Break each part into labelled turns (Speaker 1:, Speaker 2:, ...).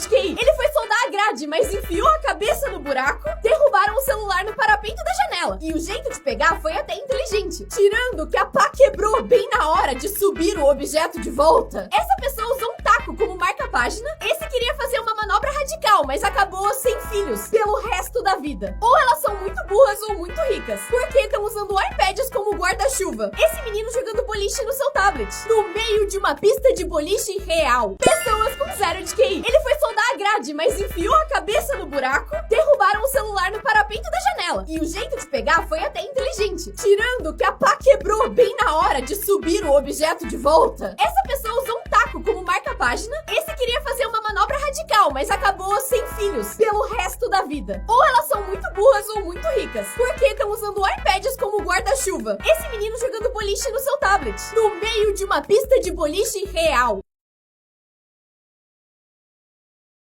Speaker 1: de QI. Ele foi soldar a grade, mas enfiou a cabeça no buraco, derrubaram o celular no parapeito da janela. E o jeito de pegar foi até inteligente, tirando que a pá quebrou bem na hora de subir o objeto de volta. Essa pessoa usou um taco como marca-página. Esse queria fazer uma manobra radical, mas acabou sem filhos pelo resto da vida. Ou elas são muito burras ou muito ricas, porque estão usando iPads como guarda-chuva. Esse menino jogando boliche no seu tablet, no meio de uma pista de boliche real. Pessoas com 0 de QI. Ele foi soldar a grade, mas enfiou a cabeça no buraco, derrubaram o celular no parapeito da janela. E o jeito de pegar foi até inteligente, tirando que a pá quebrou bem na hora de subir o objeto de volta. Essa pessoa usou um taco como marca-página. Esse queria fazer uma manobra radical, mas acabou sem filhos pelo resto da vida. Ou elas são muito burras ou muito ricas, porque estão usando iPads como guarda-chuva. Esse menino jogando boliche no seu tablet, no meio de uma pista de boliche real.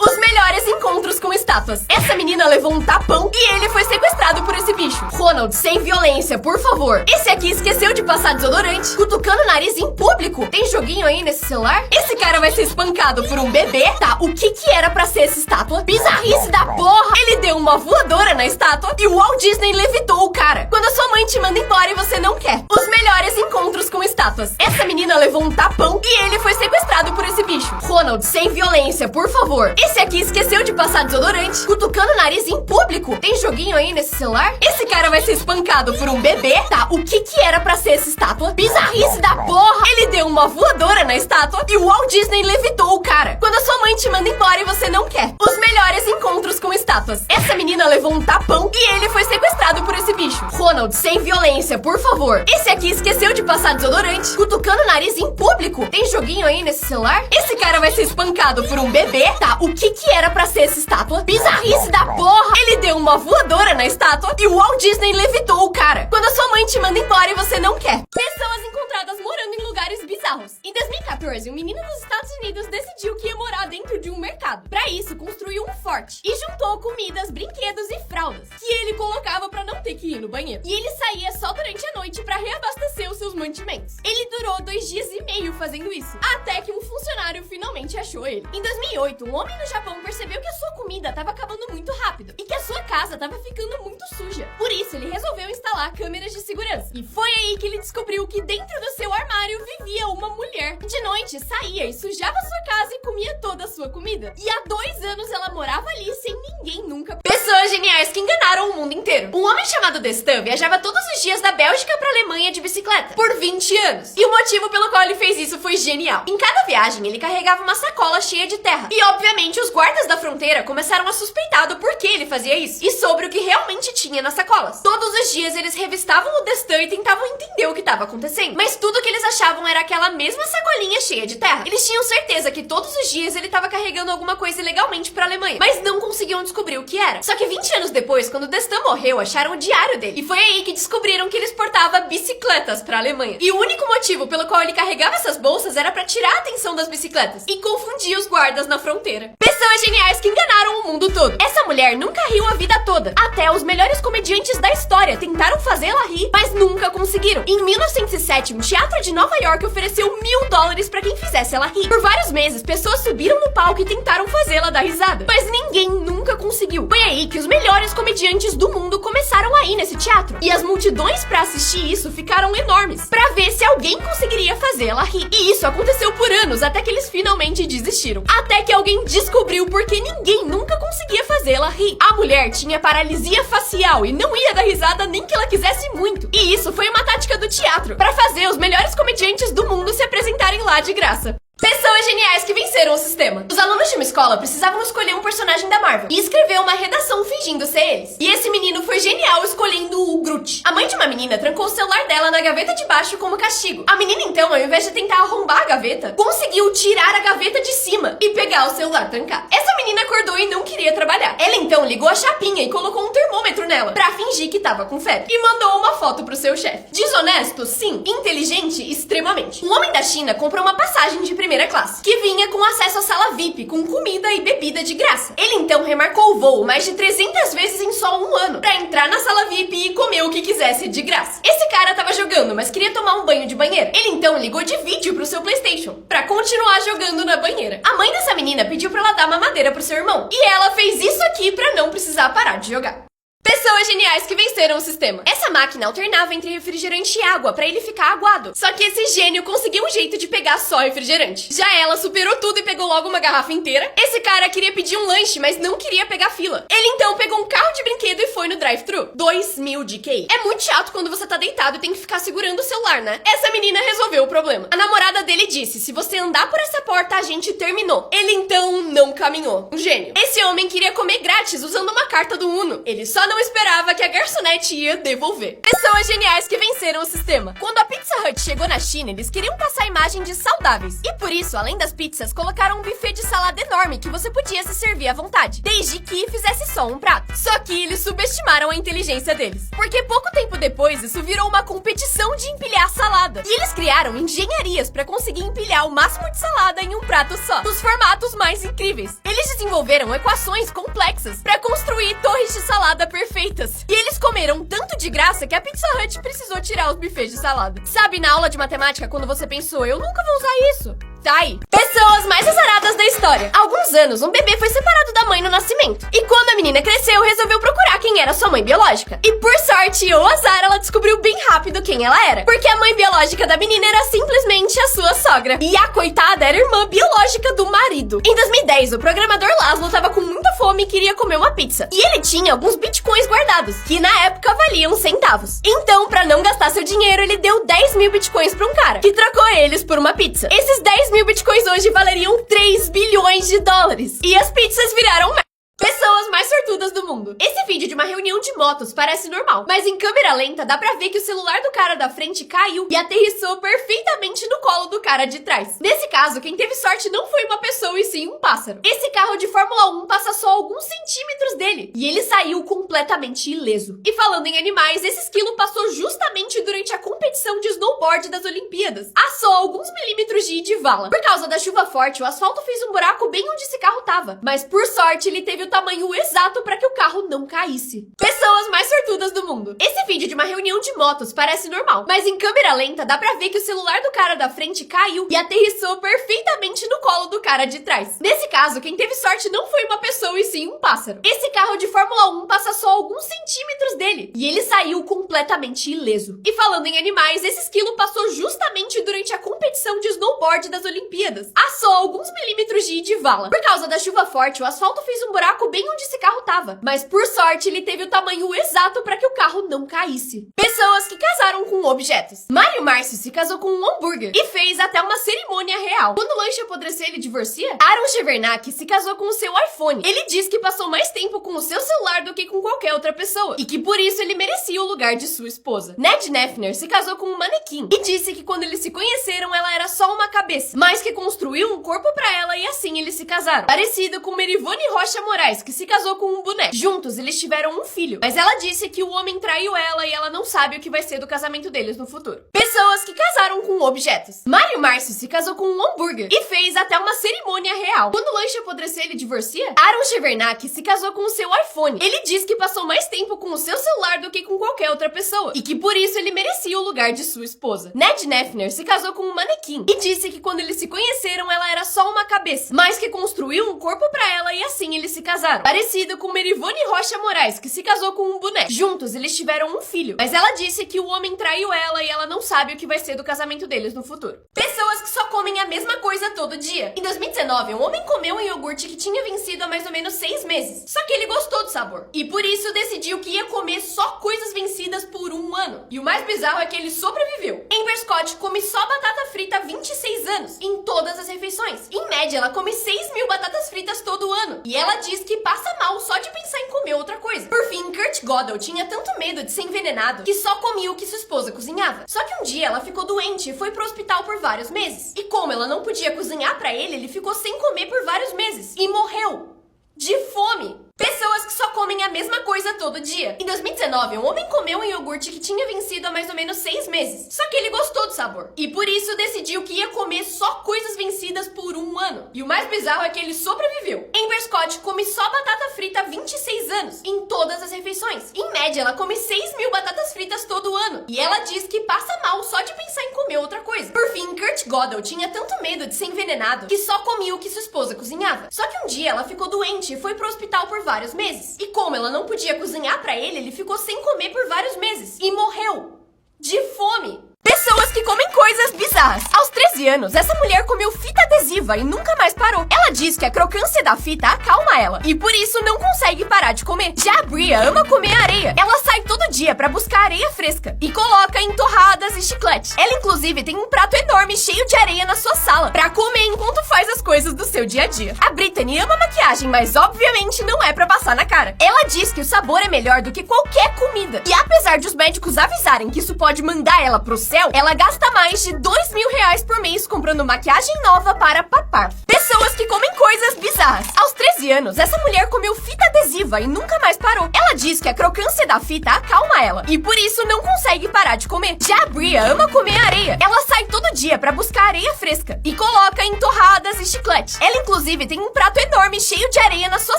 Speaker 1: Os melhores encontros com estátuas. Essa menina levou um tapão e ele foi sequestrado por esse bicho. Ronald, sem violência, por favor. Esse aqui esqueceu de passar desodorante, cutucando o nariz em público. Tem joguinho aí nesse celular? Esse cara vai ser espancado por um bebê. Tá, o que era pra ser essa estátua? Bizarrice da porra! Ele deu uma voadora na estátua e o Walt Disney levitou o cara. Quando a sua mãe te manda embora e você não quer. Os melhores encontros com estátuas. Essa menina levou um tapão e ele foi sequestrado por esse bicho. Ronald, sem violência, por favor. Esse aqui esqueceu de passar desodorante, cutucando o nariz em público. Tem joguinho aí nesse celular? Esse cara vai ser espancado por um bebê. Tá, o que era pra ser essa estátua? Bizarrice da porra! Ele deu uma voadora na estátua e o Walt Disney levitou o cara. Quando a sua mãe te manda embora e você não quer. Os melhores encontros com estátuas. Essa menina levou um tapão e ele foi sequestrado por esse bicho. Ronald, sem violência, por favor. Esse aqui esqueceu de passar desodorante, cutucando o nariz em público. Tem joguinho aí nesse celular? Esse cara vai ser espancado por um bebê. Tá, o que era pra ser essa estátua? Bizarrice da porra! Ele deu uma voadora na estátua e o Walt Disney levitou o cara. Quando a sua mãe te manda embora e você não quer. Pessoas encontradas morando em lugares bizarros. Em 2014, um menino dos Estados Unidos decidiu que ia morar dentro de um mercado. Pra isso, construiu um forte e juntou comidas, brinquedos e fraldas que ele colocava pra não ter que ir no banheiro. E ele saía só durante a noite pra reabastecer os seus mantimentos. Ele durou 2 dias e meio fazendo isso, até que um funcionário finalmente achou ele. Em 2008, um homem no Japão percebeu que a sua comida estava acabando muito rápido e que a sua casa estava ficando muito suja. Por isso, ele resolveu instalar câmeras de segurança. E foi aí que ele descobriu que dentro do seu armário vivia uma mulher. De noite, saía e sujava sua casa e comia toda a sua comida. E há 2 anos ela morava ali sem ninguém nunca. Pessoas geniais que enganaram o mundo inteiro. Um homem chamado Destin viajava todos os dias da Bélgica para a Alemanha de bicicleta por 20 anos. E o motivo pelo qual ele fez isso foi genial. Em cada viagem, ele carregava uma sacola cheia de terra. E, obviamente, os guardas da fronteira começaram a suspeitar do porquê ele fazia isso e sobre o que realmente tinha nas sacolas. Todos os dias eles revistavam o Destin e tentavam entender o que estava acontecendo, mas tudo que eles achavam era aquela mesma sacolinha cheia de terra. Eles tinham certeza que todos os dias ele estava carregando alguma coisa ilegalmente pra Alemanha, mas não conseguiam descobrir o que era. Só que 20 anos depois, quando o Destin morreu, acharam o diário dele e foi aí que descobriram que ele exportava bicicletas pra Alemanha. E o único motivo pelo qual ele carregava essas bolsas era pra tirar a atenção das bicicletas e confundir os guardas na fronteira. Pessoas geniais que enganaram o mundo todo. Essa mulher nunca riu a vida toda. Até os melhores comediantes da história tentaram fazê-la rir, mas nunca conseguiram. Em 1907, um teatro de Nova York ofereceu $1000 pra quem fizesse ela rir. Por vários meses, pessoas subiram no palco e tentaram fazê-la dar risada, mas ninguém nunca conseguiu. Foi aí que os melhores comediantes do mundo começaram a ir nesse teatro. E as multidões pra assistir isso ficaram enormes, pra ver se alguém conseguiria fazê-la rir. E isso aconteceu por anos, até que eles finalmente desistiram. Até que alguém descobriu porque ninguém nunca conseguia fazê-la rir. A mulher tinha paralisia facial e não ia dar risada nem que ela quisesse muito. E isso foi uma tática do teatro, pra fazer os melhores comediantes do mundo se apresentarem lá de graça. Pessoas geniais que venceram o sistema. Os alunos de uma escola precisavam escolher um personagem da Marvel e escrever uma redação fingindo ser eles. E esse menino foi genial escolhendo o Groot. A mãe de uma menina trancou o celular dela na gaveta de baixo como castigo. A menina então, ao invés de tentar arrombar a gaveta, conseguiu tirar a gaveta de cima e pegar o celular trancado. Essa menina acordou e não queria trabalhar. Ela então ligou a chapinha e colocou um termômetro nela pra fingir que tava com febre. E mandou uma foto pro seu chefe. Desonesto? Sim. Inteligente? Extremamente. Um homem da China comprou uma passagem de primeira classe, que vinha com acesso à sala VIP, com comida e bebida de graça. Ele então remarcou o voo mais de 300 vezes em só um ano, pra entrar na sala VIP e comer o que quisesse de graça. Esse cara tava jogando, mas queria tomar um banho de banheira. Ele então ligou de vídeo pro seu PlayStation, pra continuar jogando na banheira. A mãe dessa menina pediu pra ela dar mamadeira pro seu irmão, e ela fez isso aqui pra não precisar parar de jogar. Pessoas geniais que venceram o sistema. Essa máquina alternava entre refrigerante e água pra ele ficar aguado. Só que esse gênio conseguiu um jeito de pegar só refrigerante. Já ela superou tudo e pegou logo uma garrafa inteira. Esse cara queria pedir um lanche, mas não queria pegar fila. Ele então pegou um carro de brinquedo e foi no drive-thru. 2.000 de QI. É muito chato quando você tá deitado e tem que ficar segurando o celular, né? Essa menina resolveu o problema. A namorada dele disse, se você andar por essa porta, a gente terminou. Ele então não caminhou. Um gênio. Esse homem queria comer grátis usando uma carta do Uno. Ele só não esperava que a garçonete ia devolver. Pessoas geniais que venceram o sistema. Quando a Pizza Hut chegou na China, eles queriam passar a imagem de saudáveis. E por isso, além das pizzas, colocaram um buffet de salada enorme que você podia se servir à vontade, desde que fizesse só um prato. Só que eles subestimaram a inteligência deles. Porque pouco tempo depois, isso virou uma competição de empilhar salada. E eles criaram engenharias para conseguir empilhar o máximo de salada em um prato só, nos formatos mais incríveis. Eles desenvolveram equações complexas para construir torres de salada perfeitas. E eles comeram tanto de graça que a Pizza Hut precisou tirar os buffets de salada. Sabe, na aula de matemática, quando você pensou, eu nunca vou usar isso? Tá aí. Pessoas mais azaradas da história. Há alguns anos, um bebê foi separado da mãe no nascimento. E quando a menina cresceu, resolveu procurar quem era sua mãe biológica. E por sorte ou azar, ela descobriu bem rápido quem ela era. Porque a mãe biológica da menina era simplesmente a sua sogra. E a coitada era irmã biológica do marido. Em 2010, o programador Laszlo tava com muita fome e queria comer uma pizza. E ele tinha alguns bitcoins guardados, que na época valiam centavos. Então, pra não gastar seu dinheiro, ele deu 10.000 bitcoins pra um cara, que trocou eles por uma pizza. Esses 10.000 bitcoins hoje valeriam 3 bilhões de dólares. E as pizzas viraram pessoas mais sortudas do mundo. Esse vídeo de uma reunião de motos parece normal, mas em câmera lenta dá pra ver que o celular do cara da frente caiu e aterrissou perfeitamente no colo do cara de trás. Nesse caso, quem teve sorte não foi uma pessoa e sim um pássaro. Esse carro de Fórmula 1 passa só alguns centímetros dele e ele saiu completamente ileso. E falando em animais, esse esquilo passou justamente durante a competição de snowboard das Olimpíadas, a só alguns milímetros de vala. Por causa da chuva forte, o asfalto fez um buraco bem onde esse carro tava, mas por sorte ele teve o tamanho exato para que o carro não caísse. Pessoas mais sortudas do mundo. Esse vídeo de uma reunião de motos parece normal, mas em câmera lenta dá pra ver que o celular do cara da frente caiu e aterrissou perfeitamente no colo do cara de trás. Nesse caso, quem teve sorte não foi uma pessoa e sim um pássaro. Esse carro de Fórmula 1 passa só alguns centímetros dele e ele saiu completamente ileso. E falando em animais, esse esquilo passou justamente durante a competição de snowboard das Olimpíadas, a só alguns milímetros de vala. Por causa da chuva forte, o asfalto fez um buraco bem onde esse carro tava, mas por sorte ele teve o tamanho exato para que o carro não caísse. Pessoas que casaram com objetos. Mário Márcio se casou com um hambúrguer e fez até uma cerimônia real. Quando o lanche apodrecer, ele divorcia? Aaron Chevernak se casou com o seu iPhone. Ele diz que passou mais tempo com o seu celular do que com qualquer outra pessoa e que por isso ele merecia o lugar de sua esposa. Ned Nefner se casou com um manequim e disse que quando eles se conheceram, ela era só uma cabeça, mas que construiu um corpo para ela e assim eles se casaram. Parecido com Merivone Rocha Moraes, que se casou com um boneco. Juntos, eles tiveram um filho, mas ela disse que o homem traiu ela e ela não sabe o que vai ser do casamento deles no futuro. Pessoas que casaram com objetos. Mário Márcio se casou com um hambúrguer e fez até uma cerimônia real. Quando o lanche apodrecer, ele divorcia? Aaron Chevernak se casou com o seu iPhone. Ele diz que passou mais tempo com o seu celular do que com qualquer outra pessoa e que por isso ele merecia o lugar de sua esposa. Ned Nefner se casou com um manequim e disse que quando eles se conheceram, ela era só uma cabeça, mas que construiu um corpo para ela e assim eles se casaram. Parecido com Merivone Rocha Moraes, que se casou com um boneco. Juntos, eles tiveram um filho, mas ela disse que o homem traiu ela e ela não sabe o que vai ser do casamento deles no futuro. Pessoas que só comem a mesma coisa todo dia. Em 2019, um homem comeu um iogurte que tinha vencido há mais ou menos 6 meses. Só que ele gostou do sabor. E por isso decidiu que ia comer só coisas vencidas por um ano. E o mais bizarro é que ele sobreviveu. Amber Scott come só batata frita há 26 anos, em todas as refeições. Em média, ela come 6.000 batatas fritas todo ano. E ela diz que passa mal só de pensar em comer outra coisa. Por fim, Kurt Gödel tinha tanto medo de ser envenenado que só comia o que sua esposa cozinhava. Só que um dia ela ficou doente e foi pro hospital por vários meses. E como ela não podia cozinhar pra ele, ele ficou sem comer por vários meses. E morreu de fome. Pessoas pessoas que só comem a mesma coisa todo dia. Em 2019, um homem comeu um iogurte que tinha vencido há mais ou menos 6 meses. Só que ele gostou do sabor. E por isso decidiu que ia comer só coisas vencidas por 1 ano. E o mais bizarro é que ele sobreviveu. Amber Scott come só batata frita há 26 anos, em todas as refeições. Em média, ela come 6.000 batatas fritas todo ano. E ela diz que passa mal só de pensar em comer outra coisa. Por fim, Kurt Gödel tinha tanto medo de ser envenenado que só comia o que sua esposa cozinhava. Só que um dia ela ficou doente e foi pro hospital por vários meses. E como ela não podia cozinhar pra ele ficou sem comer por vários meses. E morreu de fome. Pessoas que comem coisas bizarras. Aos 13 anos, essa mulher comeu fita adesiva e nunca mais parou. Ela diz que a crocância da fita acalma ela e por isso não consegue parar de comer. Já a Bria ama comer areia. Ela sai todo dia pra buscar areia fresca e coloca em torradas e chiclete. Ela inclusive tem um prato enorme cheio de areia na sua sala pra comer enquanto faz as coisas do seu dia a dia. A Brittany ama maquiagem, mas obviamente não é pra passar na cara. Ela diz que o sabor é melhor do que qualquer comida. E apesar de os médicos avisarem que isso pode mandar ela pro céu, ela gasta mais de 2.000 reais por mês comprando maquiagem nova para papar. Pessoas que comem coisas bizarras. Aos 13 anos, essa mulher comeu fita adesiva e nunca mais parou. Ela diz que a crocância da fita acalma ela e por isso não consegue parar de comer. Já a Bria ama comer areia. Ela sai todo dia pra buscar areia fresca e coloca em torradas e chiclete. Ela inclusive tem um prato enorme cheio de areia na sua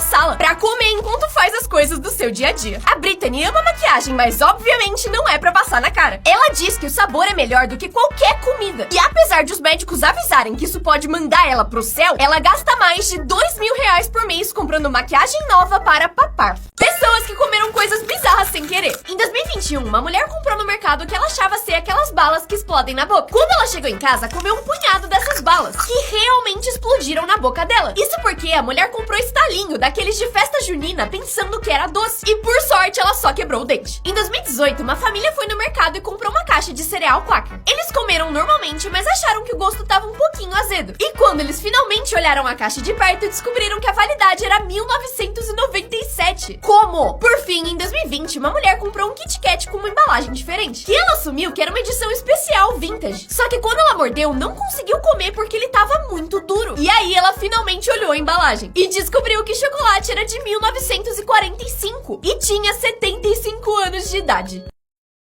Speaker 1: sala pra comer enquanto faz as coisas do seu dia a dia. A Brittany ama maquiagem, mas obviamente não é pra passar na cara. Ela diz que o sabor é melhor do que qualquer comida. E apesar de os médicos avisarem que isso pode mandar ela pro céu, ela gasta mais de 2.000 reais por mês comprando maquiagem nova para papar. Pessoas que comeram coisas bizarras sem querer. Em 2021, uma mulher comprou no mercado o que ela achava ser aquelas balas que explodem na boca. Quando ela chegou em casa, comeu um punhado dessas balas, que realmente explodiram na boca dela. Isso porque a mulher comprou estalinho, daqueles de festa junina, pensando que era doce. E por sorte, ela só quebrou o dente. Em 2018, uma família foi no mercado e comprou uma caixa de cereal Quaker. Eles comeram normalmente, mas acharam que o gosto estava um pouquinho azedo. E quando eles finalmente olharam a caixa de perto, descobriram que a validade era 1997. Como? Por fim, em 2020, uma mulher comprou um Kit Kat com uma embalagem diferente. E ela assumiu que era uma edição especial vintage. Só que quando ela mordeu, não conseguiu comer porque ele estava muito duro. E aí ela finalmente olhou a embalagem e descobriu que o chocolate era de 1945 e tinha 75 anos de idade.